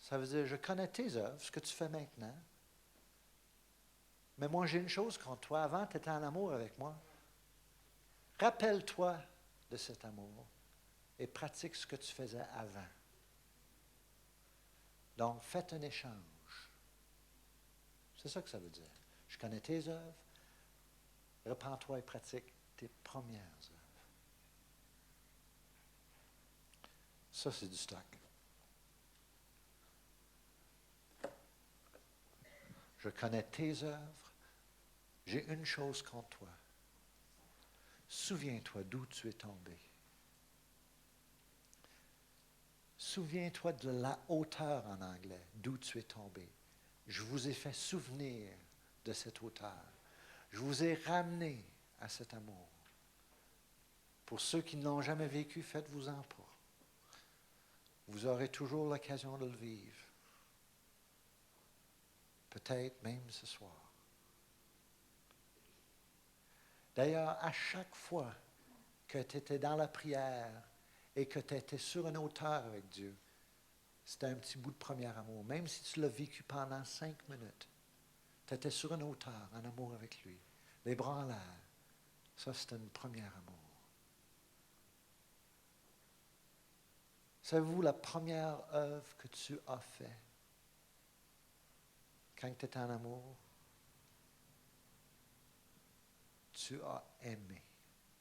Ça veut dire, je connais tes œuvres, ce que tu fais maintenant. Mais moi, j'ai une chose contre toi. Avant, tu étais en amour avec moi. Rappelle-toi de cet amour et pratique ce que tu faisais avant. Donc, faites un échange. C'est ça que ça veut dire. Je connais tes œuvres. Repends-toi et pratique tes premières œuvres. Ça, c'est du stock. Je connais tes œuvres. J'ai une chose contre toi. Souviens-toi d'où tu es tombé. Souviens-toi de la hauteur en anglais, d'où tu es tombé. Je vous ai fait souvenir de cette hauteur. Je vous ai ramené à cet amour. Pour ceux qui ne l'ont jamais vécu, faites-vous-en pas. Vous aurez toujours l'occasion de le vivre. Peut-être même ce soir. D'ailleurs, à chaque fois que tu étais dans la prière et que tu étais sur une hauteur avec Dieu, c'était un petit bout de premier amour. Même si tu l'as vécu pendant 5 minutes, tu étais sur une hauteur en amour avec lui. Les bras en l'air. Ça, c'était un premier amour. Savez-vous la première œuvre que tu as faite quand tu étais en amour? Tu as aimé.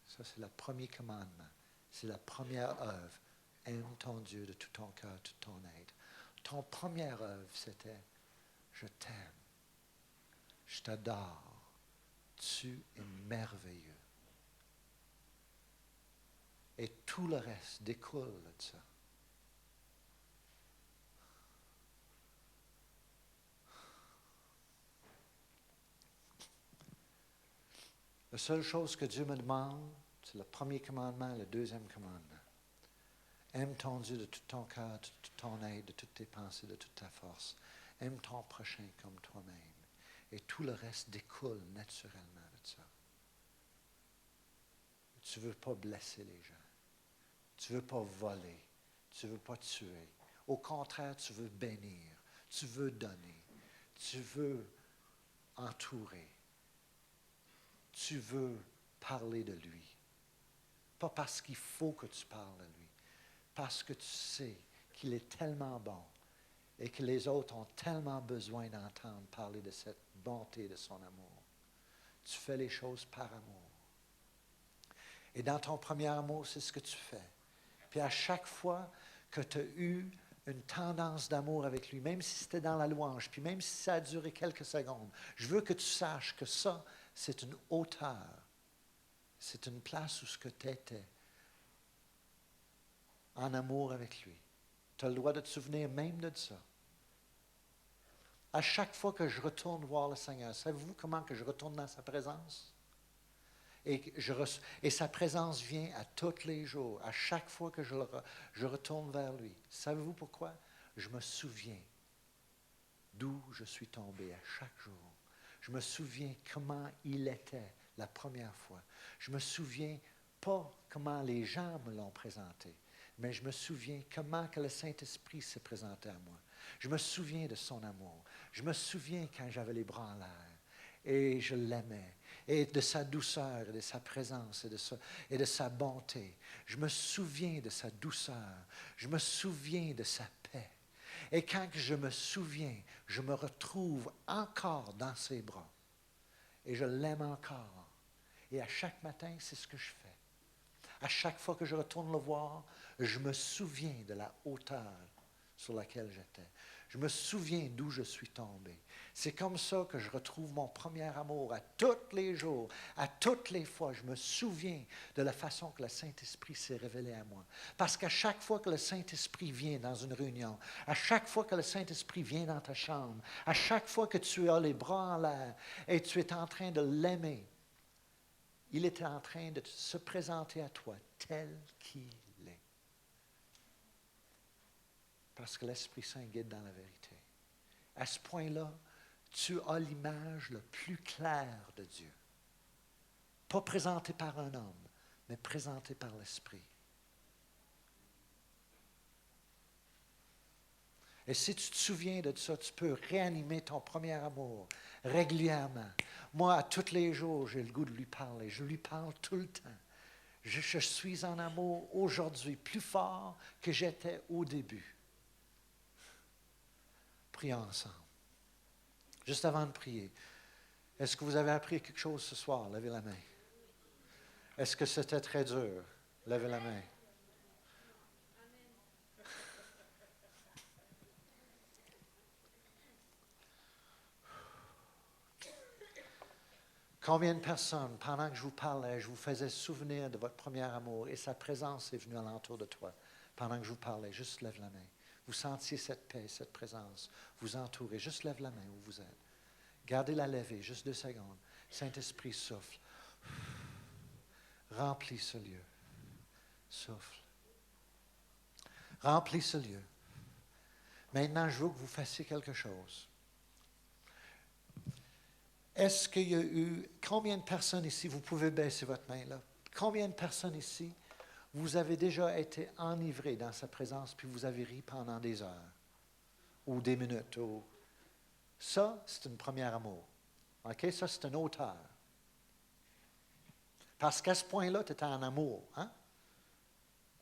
Ça, c'est le premier commandement. C'est la première œuvre. Aime ton Dieu de tout ton cœur, toute ton être. Ton première œuvre, c'était je t'aime. Je t'adore. Tu es merveilleux. Et tout le reste découle de ça. La seule chose que Dieu me demande, c'est le premier commandement et le deuxième commandement. Aime ton Dieu de tout ton cœur, de toute ton être, de toutes tes pensées, de toute ta force. Aime ton prochain comme toi-même. Et tout le reste découle naturellement de ça. Tu ne veux pas blesser les gens. Tu ne veux pas voler. Tu ne veux pas tuer. Au contraire, tu veux bénir. Tu veux donner. Tu veux entourer. Tu veux parler de lui. Pas parce qu'il faut que tu parles de lui. Parce que tu sais qu'il est tellement bon et que les autres ont tellement besoin d'entendre parler de cette bonté de son amour. Tu fais les choses par amour. Et dans ton premier amour, c'est ce que tu fais. Puis à chaque fois que tu as eu une tendance d'amour avec lui, même si c'était dans la louange, puis même si ça a duré quelques secondes, je veux que tu saches que ça, c'est une hauteur. C'est une place où ce que tu étais en amour avec lui. Tu as le droit de te souvenir même de ça. À chaque fois que je retourne voir le Seigneur, savez-vous comment que je retourne dans sa présence? Et sa présence vient à tous les jours, à chaque fois que je retourne vers lui. Savez-vous pourquoi? Je me souviens d'où je suis tombé à chaque jour. Je me souviens comment il était la première fois. Je me souviens pas comment les gens me l'ont présenté, mais je me souviens comment que le Saint-Esprit s'est présenté à moi. Je me souviens de son amour. Je me souviens quand j'avais les bras en l'air et je l'aimais. Et de sa douceur, et de sa présence, et de sa bonté. Je me souviens de sa douceur. Je me souviens de sa paix. Et quand je me souviens, je me retrouve encore dans ses bras. Et je l'aime encore. Et à chaque matin, c'est ce que je fais. À chaque fois que je retourne le voir, je me souviens de la hauteur sur laquelle j'étais. Je me souviens d'où je suis tombé. C'est comme ça que je retrouve mon premier amour à tous les jours, à toutes les fois. Je me souviens de la façon que le Saint-Esprit s'est révélé à moi. Parce qu'à chaque fois que le Saint-Esprit vient dans une réunion, à chaque fois que le Saint-Esprit vient dans ta chambre, à chaque fois que tu as les bras en l'air et tu es en train de l'aimer, il est en train de se présenter à toi tel qu'il est. Parce que l'Esprit Saint guide dans la vérité. À ce point-là, tu as l'image le plus claire de Dieu. Pas présentée par un homme, mais présentée par l'Esprit. Et si tu te souviens de ça, tu peux réanimer ton premier amour régulièrement. Moi, à tous les jours, j'ai le goût de lui parler. Je lui parle tout le temps. Je suis en amour aujourd'hui plus fort que j'étais au début. Prions ensemble. Juste avant de prier, est-ce que vous avez appris quelque chose ce soir? Levez la main. Est-ce que c'était très dur? Levez la main. Combien de personnes, pendant que je vous parlais, je vous faisais souvenir de votre premier amour et sa présence est venue alentour de toi pendant que je vous parlais? Juste lève la main. Vous sentiez cette paix, cette présence. Vous entourez. Juste lève la main où vous êtes. Gardez-la levée, juste 2 secondes. Saint-Esprit, souffle. Remplis ce lieu. Souffle. Remplis ce lieu. Maintenant, je veux que vous fassiez quelque chose. Est-ce qu'il y a eu, combien de personnes ici, vous pouvez baisser votre main là, combien de personnes ici, vous avez déjà été enivrés dans sa présence, puis vous avez ri pendant des heures, ou des minutes, ou... Ça, c'est une première amour. OK? Ça, c'est une hauteur. Parce qu'à ce point-là, tu étais en amour. Hein?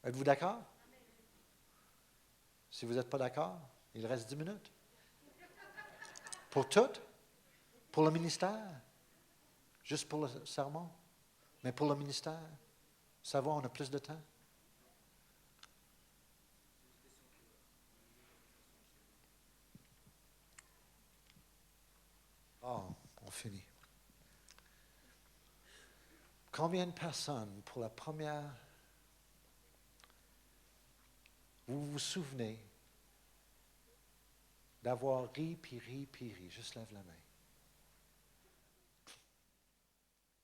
Êtes-vous d'accord? Si vous n'êtes pas d'accord, il reste 10 minutes. Pour tout? Pour le ministère? Juste pour le sermon? Mais pour le ministère? Ça va, on a plus de temps? Oh, on finit. Combien de personnes, pour la première, vous vous souvenez d'avoir ri, puis ri, puis ri? Juste lève la main.